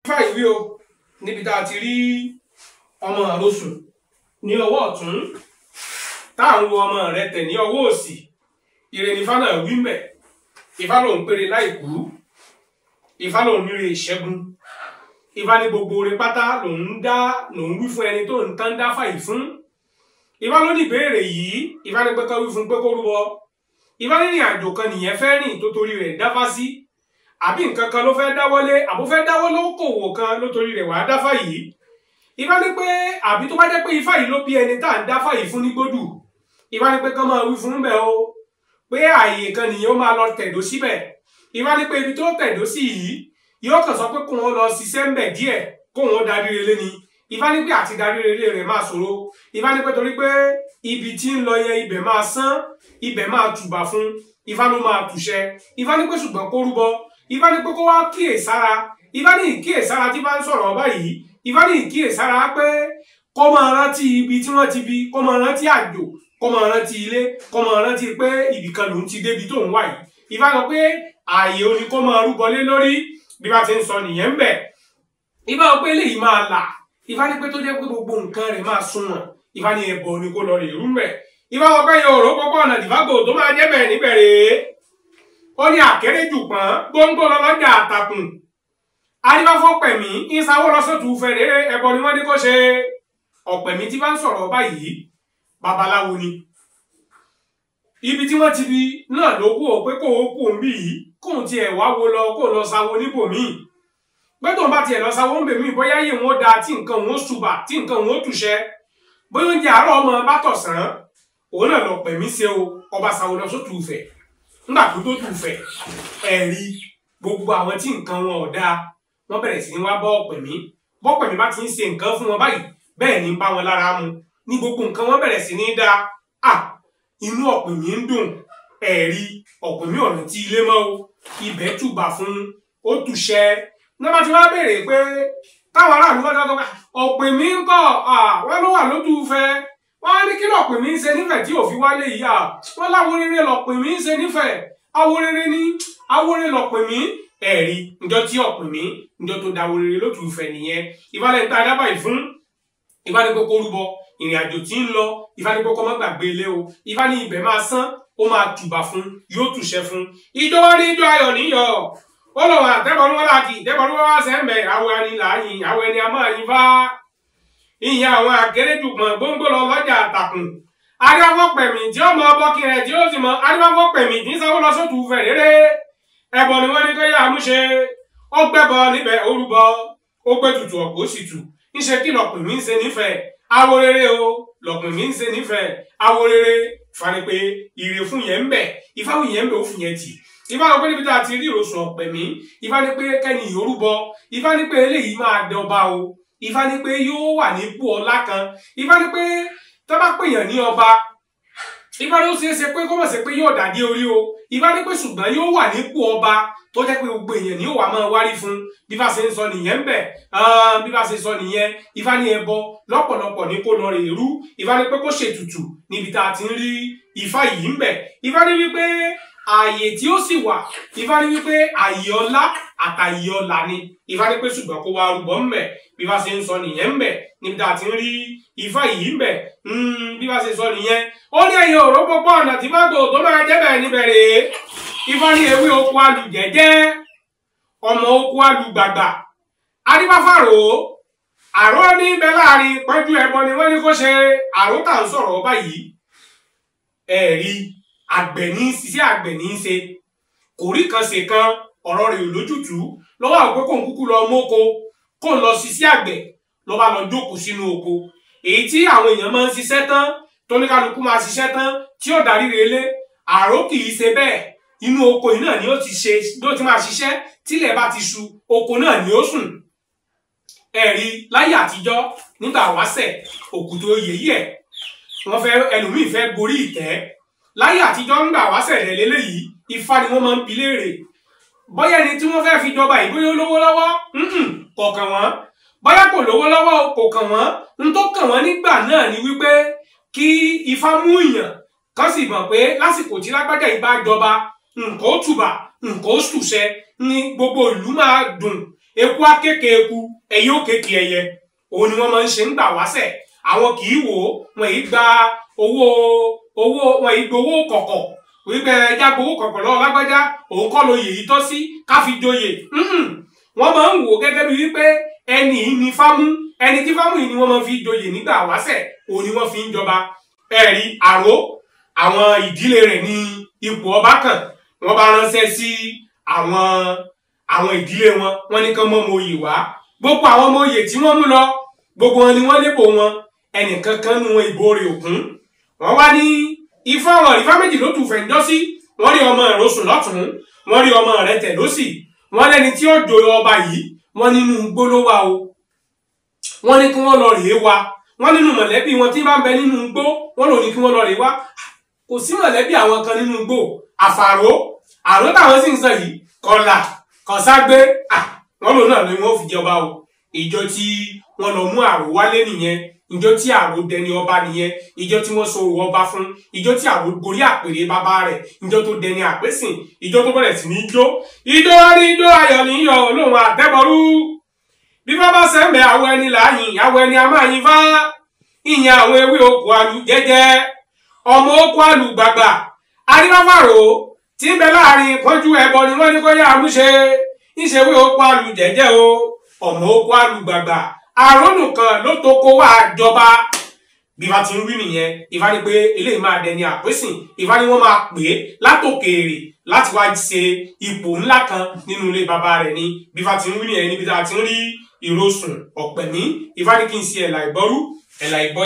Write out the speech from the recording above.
fàyèwé o níbi tá a ti rí ọmọ àrosùn ní ọwọ́ ọ̀tún táwọn ọmọ rẹ̀ tẹ̀ ní ọwọ́ òsì ire ní Ifá náà wí mbẹ̀. Ifá lòun péré láìkú, Ifá lòun níre ìṣẹ́gun, Ifá ní gbogbo oore pátá lòun wí fún ẹni tó ń tán dá fàyè fún. Ifá ló ní ìbéèrè yìí, Ifá ní pé ká wí fún pé kó rúbọ. Ifá ní ìrìn àjò kan nìyẹn fẹ́ rìn tó torí rẹ̀ dáfá sí, àbí nǹkan kan ló fẹ́ dáwọ́lé, àbó fẹ́ dáwọ́ lókòwò kan ló torí rẹ̀ wàá dáfá yìí. Ifá ní pé àbí tó bá jẹ́ pé Ifá yìí ló bí ẹni tá à ń dáfá yìí fún ní gbódù. Ifá ní pé kán máa wí fún bẹ́ẹ̀ o pé ààyè kan nìyẹn ó máa lọ tẹ̀dó síbẹ̀. Ifá ní pé ibi tó tẹ̀dó sí yìí yóò kàn sọ pé kóun ó lọ ṣiṣẹ́ ń bẹ̀ díẹ̀ kóun ó darí relé ni. Ifá ní pé àti darí relé rẹ̀ máa ṣòro. Ifá ní pé torí pé ibi tí ń lọ yẹn ibẹ̀ máa sán, ibẹ̀ máa tùbà fún, Ifá ló máa tùṣẹ. Ifá ní pé ṣùgbọ́n kó rúbọ. Ifá ní pé kó wá kíyèsára. Ifá ní ìkíyèsára tí bá ń sọ̀rọ̀ báyìí. Ifá ní ìkíyèsára pé kó máa rántí ibi tí wọ́n ti bí, kó máa rántí àjò, kó máa rántí ilé, kó máa rántí pé ibìkan lòún ti débi tó ń wà yìí. Ifá sọ pé ààyè oní kó máa rúbọ lé lórí bí bá ti ń sọ nìyẹn ń bẹ̀. Ifá sọ pé eléyìí máa là. Ifá ní pé tó jẹ́ pé gbogbo nǹkan rẹ̀ máa sunwọ̀n. Ifá ní ẹbọ ni kó lọ rè rú mbẹ̀. Ifá sọ pé yòòrò pọ́pọ́ ọ̀nà dìfágbò tó máa jẹ́ bẹ́ẹ̀ níbẹ̀ rèé. Ó ní àkéré jù pọ́n gbóngbó lọ́lọ́jà àtàkùn. Adífáfọ́pẹ̀mí ń sáwó lọ́sọ̀tù fẹ̀rẹ̀ ẹbọ ni wọ́n ní kó ṣe. Ọ̀pẹ̀mí tí bá ń sọ̀rọ̀ báyìí babaláwo ni. Ibi tí wọ́n ti bí náà ló kú ò pé kó o kú òun bí yìí kóun tiẹ̀ wá wo lọ kó lọ sáwó níbòmíì. Pé tóun bá tiẹ̀ lọ sáwó ń bèmí bóyá yìí wọn ó da tí nǹkan wọn ó ṣùbà tí nǹkan wọn ó tùṣẹ. Bóyá oúnjẹ àárọ̀ ọmọ bá tọ̀sán òun náà lọ pẹ̀mí ṣe o ọba sáwó lọ sótù fẹ̀. Nígbà tó tó tù fẹ̀ ẹ̀rí gbogbo àwọn tí nǹkan wọn ò dáa wọ́n bẹ̀rẹ̀ sí ní wá bọ́ ọ̀pẹ̀mí. Bọ́pẹ̀mí bá ti ń ṣe nǹkan fún wọn báyìí bẹ́ẹ̀ ni ń bá wọn lára mu ní gbogbo nǹkan wọn bẹ̀rẹ̀ sí ní dáa. Inú ọ̀pẹ̀mí ń dùn ẹ̀rí ọ̀pẹ̀mí ọ̀nà tí ilé mọ́ o ibẹ̀ tùbà fún ó tùṣẹ. Náà bá ti wá béèrè pé táwọn aráàlú bá dáná ọ̀pẹ̀mí ń kọ́ wọ́n ló wà lójú fẹ́ wọ́n á ní kí lọ̀pẹ̀mí ń ṣe nífẹ̀ẹ́ tí òfin wálé yìí wọ́n láwo rere lọ̀pẹ̀mí ń ṣe nífẹ̀ẹ́ awo rere ní awo rere lọ̀pẹ̀mí ẹ̀rí ǹjọ́ tí ọ̀pẹ̀mí ǹjọ́ tó dáwo rere lójú fẹ́ nìyẹn. Ìbálẹ̀ ń ta adábàá ìfún Ifá ní pé kó rúbọ ìrìn àjò tí ń lọ. Ifá ní pé kó má gbàgbé ilé o. Ifá ní ibẹ̀ máa sán ó máa tùbà fún yóò tùṣẹ fún. Ijó wá ní ijó ayọ̀ níyọ̀ ó lọ wà tẹ́bọ̀rú wọn láàkì tẹ́bọ̀rú wọn wá sẹ́ńbẹ̀ àwọn ẹni làáyìn àwọn ẹni a máa yin fá. Ìyẹn àwọn àkérédùpọ̀n gbóngbó lọ lọ́jà àtàkùn. Adífáfọ́pẹ̀mí tí ó mọ ọbọ̀kì rẹ̀ tí ó sì mọ Adífáfọ́pẹ̀mí tí ń sáwó lọ sótù fẹ̀ rere. Ẹbọ ni wọ́n ní kó yá àmúṣe ó gbẹ́bọ níbẹ̀ ó rúbọ ó gbé tutù ọ̀pọ̀ ó sì tù. Níṣe kí lọ̀pẹ̀mí ń ṣe nífẹ̀ẹ́ awo rere o lọ̀pẹ̀mí ń ṣe nífẹ̀ẹ́ awo rere. Ifá ní pé ire fún yẹn ń bẹ̀ Ifá fún yẹn ń bẹ̀ ó fún yẹn tì. Ifá sọ pé níbi tá a ti rí ìrosùn ọ̀pẹ̀mí Ifá ní pé kẹ́ni ìyorúbọ Ifá ní pé eléyìí máa dọba o. Ifá ní pé yóò wà nípò ọlá kan. Ifá ní pé tó bá pèèyàn ní ọba Ifá ló ṣeé ṣe pé kó mọ̀ sí pé yóò dàdé orí o. Ifá ní pé ṣùgbọ́n yóò wà nípò ọba tó jẹ́ pé gbogbo èèyàn ni ó wà máa wárí fún. Bí bá ṣe ń sọ nìyẹn ń bẹ̀ bí bá ṣe sọ nìyẹn. Ifá ní ẹbọ lọ́pọ̀lọpọ̀ ní kó lọ rè rú. Ifá ní pé kó ṣètùtù níbi tá a ti ń rí Ifá yìí ń bẹ̀. Ifá ní wípé ààyè tí ó sì wà Ifá ní wípé ààyè ọlá àtàyè ọlà ni. Ifá ní pé ṣùgbọ́n kó wá rúbọ ń bẹ̀ bí bá ṣe ń sọ nìyẹn ń bẹ̀ níbi tá a ti ń rí Ifá yìí ń bẹ̀ bí bá ṣe sọ nìyẹn. Ó ní ẹ̀yin òró pọ́pọ́ ọ̀nà tí má gbò tó máa jẹ́ bẹ́ẹ̀ níbẹ̀ rèé. Ifá ní ewé oko alùjẹ́jẹ́ ọmọ oko alùgbàgbà adífáfàrò àró ní ibẹ̀ láàrin pẹ́jú ẹbọ ni wọ́n ní kó ṣe. Àró tà ń sọ̀rọ̀ báyìí ẹ̀rí àgbẹ̀ ní ṣiṣẹ́ àgbẹ̀ ní í ṣe kò rí kan ṣe kan ọ̀rọ̀ rẹ̀ ò lójútùú lọ́wọ́ àgbẹ̀ kò ń kúkú lọ mọ́kọ kó ń lọ ṣiṣẹ́ àgbẹ̀ ló bá lọ jókòó sínú oko. Èyí tí àwọn èèyàn máa ń ṣiṣẹ́ tán tóníkálukú máa ṣiṣẹ́ tán tí ó darí relé àró kì í ṣe bẹ́ẹ̀. Inú oko yìí náà ni ó ti máa ṣiṣẹ́ tílẹ̀ bá ti ṣú oko náà ni ó sùn. Ẹ̀rí láyé àtijọ́ nígbà wáṣẹ̀ òkùtò yèyí ẹ̀ wọ́n fẹ́ ẹlòmíì fẹ́ gorí ìtẹ́. Láyé àtijọ́ nígbà wáṣẹ̀ rẹ̀ lélẹ́yìí Ifá ni wọ́n máa ń bi léèrè bóyá ẹni tí wọ́n fẹ́ fi jọba yìí bóyá ó lówó lọ́wọ́ kò kàn wọ́n bóyá kò lówó lọ́wọ́ kò kàn wọ́n. N tó kàn wọ́n nígbà náà ni wípé kí Ifá mú ìyàn kan sì mọ̀ pé lásìkò tí lágbájá yìí bá jọba nǹkan ó tùbà nǹkan ó tùṣẹ ní gbogbo ìlú máa dùn eku akéke eku ẹyẹ òkèkè ẹyẹ òun ni wọ́n máa ń ṣe ń gbà wáṣẹ̀ àwọn kì í wò ó wọn yìí gba owó wọn yìí gbowó kọ̀kọ̀ wípé ẹja gbowó kọ̀kọ̀ lọ́wọ́ lágbájá òun kọ́ lóye yìí tọ́ sí ká fi joyè wọ́n máa ń wò ó gẹ́gẹ́ bí wípé ẹni yìí ni fámú ẹni tí fámú yìí ni wọ́n máa fi joyè nígbà wáṣẹ̀ òun ni wọ́n fi ń jọba ẹ̀rí àró àwọn ìdílé rẹ̀ ní ipò ọba kan wọ́n bá ránṣẹ́ sí àwọn ìdílé wọn wọ́n ní kán mọ́ ọmọ oyè wá gbogbo àwọn ọmọ oyè tí wọ́n mú lọ gbogbo wọn ni wọ́n lébò wọn ẹnìkan kan nu wọn ìbò rẹ̀ òkun wọ́n wá ní ifá méjì ló tù fẹ̀ǹjọ́ sí wọ́n rí ọmọ ìrosùn lọ́tún wọ́n rí ọmọ rẹ̀ tẹ̀ lósì wọ́n lẹ́ni tí ó joyè ọba yìí wọ́n nínú igbó ló wà o wọ́n ní kí wọ́n lọ rèé wa wọ́n nínú mọ̀lẹ́bí wọn tí bá ń bẹ nínú igbó wọ́n lò ní kí wọ́n lọ rèé wa kò sí mọ̀lẹ́bí àwọn kan nínú igbó àfàró táwọn sì ń sọ yìí kọlà kọságbé wọ́n lò náà ni wọ́n fi jọba o ìjọ tí wọ́n lọ mú àrò wálé nìyẹn ìjọ tí àrò dẹni ọba nìyẹn ìjọ tí wọ́n so ọba fún ìjọ tí àrò gorí àpèrè bàbá rẹ̀ ìjọ tó dẹni àpèsìn ìjọ tó bẹ̀rẹ̀ sí ní ijó ní ijó ayọ̀ níyọ̀ olóhùn àtẹ́bọrú bí bàbá sẹ́ńbẹ̀ àwọ̀ ẹni láàyìn àwọ̀ ẹni a máa yin fá ìyẹn àwọn ewé okùn àlù jẹ́jẹ́ ọmọ okùn àlù gbàgbà aríwáfàrò tí ń bẹ láàrin pọ́njú ẹbọ ni wọ́n ní kó yá àmúṣe ìṣèwé okùn àlù jẹ́jẹ́ o ọmọ okùn àlù gbàgbà àrònù kan ló tó kó wá jọba bí wọ́n ti ń wí nìyẹn Ifá ní pé eléyìí máa dẹni àpèsìn Ifá ní wọ́n máa pè é látòkèèrè láti wá ṣe ipò ńlá kan nínú ilé bàbá rẹ̀ ni bí wọ́n ti ń wí nìyẹn níbi tá a ti ń rí ìrosùn ọ̀pẹ̀mí Ifá ní kí n ṣe ẹ̀là ìbọrú ẹ̀là ìbọ